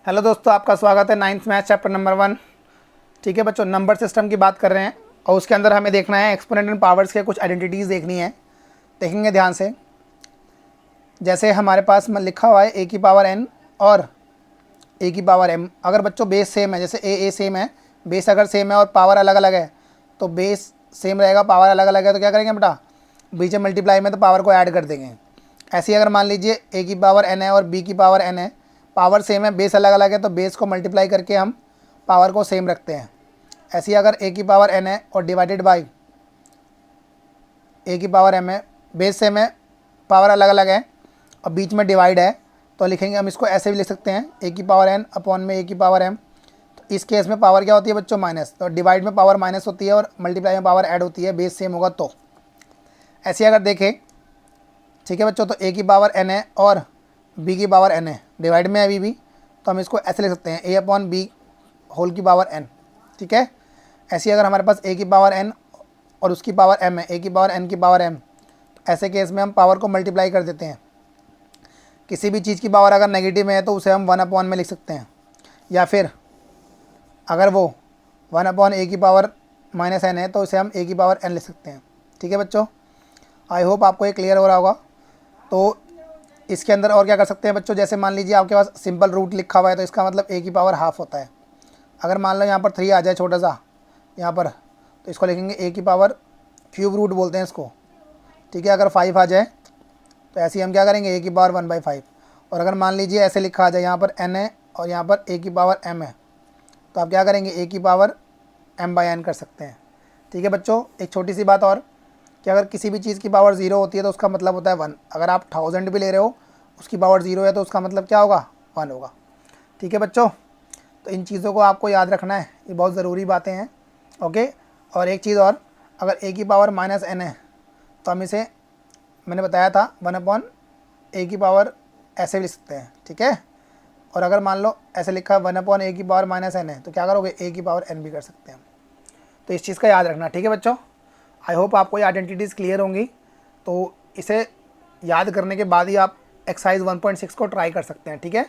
Hello दोस्तों, आपका स्वागत है नाइन्थ मैथ चैप्टर नंबर 1। ठीक है बच्चों, नंबर सिस्टम की बात कर रहे हैं और उसके अंदर हमें देखना है एक्सपोनेंट एंड पावर्स के कुछ आइडेंटिटीज़ देखनी है। देखेंगे ध्यान से। जैसे हमारे पास में लिखा हुआ है ए की पावर एन और ए की पावर एम। अगर बच्चों बेस सेम है, जैसे ए सेम है, बेस अगर सेम है और पावर अलग अलग है तो बेस सेम रहेगा, पावर अलग अलग है तो क्या करेंगे बेटा, बीच में मल्टीप्लाई में तो पावर को ऐड कर देंगे। ऐसे ही अगर मान लीजिए ए की पावर एन है और बी की पावर एन है, पावर सेम है, बेस अलग अलग है तो बेस को मल्टीप्लाई करके हम पावर को सेम रखते हैं। ऐसे ही अगर ए की पावर एन है और डिवाइडेड बाई ए की पावर एम है, बेस सेम है, पावर अलग अलग है और बीच में डिवाइड है, तो लिखेंगे हम इसको ऐसे भी लिख सकते हैं, ए की पावर एन अपॉन में ए की पावर एम। तो इस केस में पावर क्या होती है बच्चों, माइनस। तो डिवाइड में पावर माइनस होती है और मल्टीप्लाई में पावर ऐड होती है, बेस सेम होगा तो। ऐसे अगर देखें, ठीक है बच्चों, तो ए की पावर एन है और बी की पावर एन है, डिवाइड में है अभी भी, तो हम इसको ऐसे लिख सकते हैं, ए अपॉन बी होल की पावर एन। ठीक है। ऐसे अगर हमारे पास ए की पावर एन और उसकी पावर एम है, ए की पावर एन की पावर एम, तो ऐसे केस में हम पावर को मल्टीप्लाई कर देते हैं। किसी भी चीज़ की पावर अगर नेगेटिव में है तो उसे हम 1 में लिख सकते हैं, या फिर अगर वो 1 ए की पावर माइनस एन है तो उसे हम ए की पावर एन लिख सकते हैं। ठीक है बच्चों, आई होप आपको ये क्लियर हो रहा होगा। तो इसके अंदर और क्या कर सकते हैं बच्चों, जैसे मान लीजिए आपके पास सिंपल रूट लिखा हुआ है तो इसका मतलब ए की पावर हाफ होता है। अगर मान लो यहाँ पर 3 आ जाए छोटा सा यहाँ पर, तो इसको लिखेंगे ए की पावर क्यूब रूट बोलते हैं इसको। ठीक है। अगर 5 आ जाए तो ऐसे ही हम क्या करेंगे, ए की पावर 1/5। और अगर मान लीजिए ऐसे लिखा आ जाए, यहाँ पर एन है और यहाँ पर ए की पावर एम है, तो आप क्या करेंगे, ए की पावर m/n कर सकते हैं। ठीक है बच्चों, एक छोटी सी बात और, कि अगर किसी भी चीज़ की पावर 0 होती है तो उसका मतलब होता है 1। अगर आप 1000 भी ले रहे हो, उसकी पावर 0 है तो उसका मतलब क्या होगा, 1 होगा। ठीक है बच्चों, तो इन चीज़ों को आपको याद रखना है, ये बहुत ज़रूरी बातें हैं। ओके। और एक चीज़ और, अगर ए की पावर माइनस एन है तो हम इसे, मैंने बताया था, 1 की पावर ऐसे भी लिख सकते हैं। ठीक है। और अगर मान लो ऐसे लिखा है 1 की पावर माइनस एन है, तो क्या करोगे, ए की पावर एन भी कर सकते हैं। तो इस चीज़ का याद रखना। ठीक है बच्चों, आई होप आपको ये आइडेंटिटीज़ क्लियर होंगी। तो इसे याद करने के बाद ही आप एक्सरसाइज 1.6 को ट्राई कर सकते हैं। ठीक है।